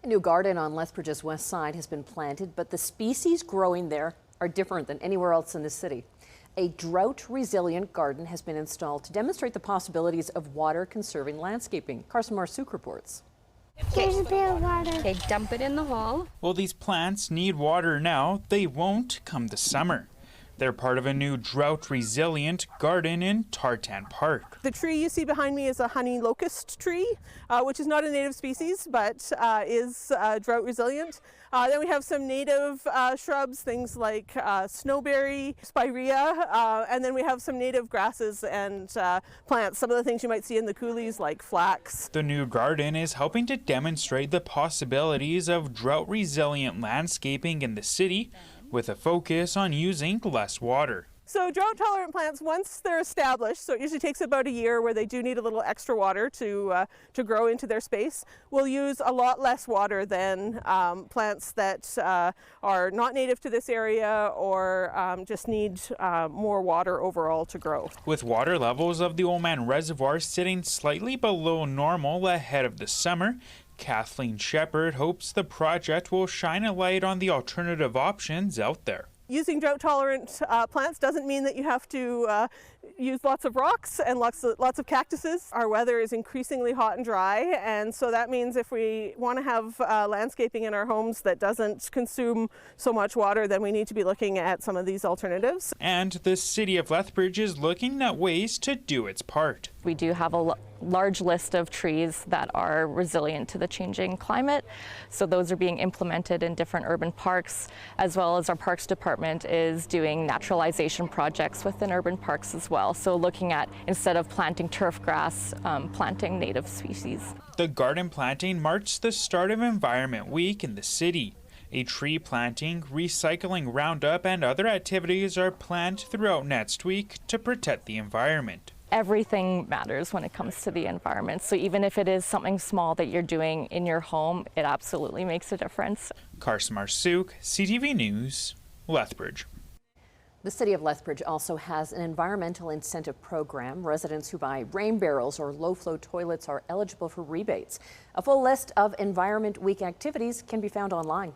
A new garden on Lethbridge's west side has been planted, but the species growing there are different than anywhere else in the city. A drought-resilient garden has been installed to demonstrate the possibilities of water-conserving landscaping. Carson Marsouk reports. Here's a bit of water. Okay, dump it in the hole. Well, these plants need water now. They won't come the summer. They're part of a new drought-resilient garden in Tartan Park. The tree you see behind me is a honey locust tree, which is not a native species, but is drought-resilient. Then we have some native shrubs, things like snowberry, spirea, and then we have some native grasses and plants, some of the things you might see in the coulees like flax. The new garden is helping to demonstrate the possibilities of drought-resilient landscaping in the city, with a focus on using less water. So drought-tolerant plants, once they're established, so it usually takes about a year where they do need a little extra water to grow into their space, will use a lot less water than plants that are not native to this area or just need more water overall to grow. With water levels of the Oldman Reservoir sitting slightly below normal ahead of the summer, Kathleen Shepard hopes the project will shine a light on the alternative options out there. Using drought-tolerant plants doesn't mean that you have to use lots of rocks and lots of cactuses. Our weather is increasingly hot and dry, and so that means if we want to have landscaping in our homes that doesn't consume so much water, then we need to be looking at some of these alternatives. And the city of Lethbridge is looking at ways to do its part. We do have a large list of trees that are resilient to the changing climate. So those are being implemented in different urban parks, as well as our Parks Department is doing naturalization projects within urban parks as well. So looking at, instead of planting turf grass, planting native species. The garden planting marks the start of Environment Week in the city. A tree planting, recycling roundup, and other activities are planned throughout next week to protect the environment. Everything matters when it comes to the environment. So even if it is something small that you're doing in your home, it absolutely makes a difference. Carson Marsouk, CTV News, Lethbridge. The city of Lethbridge also has an environmental incentive program. Residents who buy rain barrels or low-flow toilets are eligible for rebates. A full list of Environment Week activities can be found online.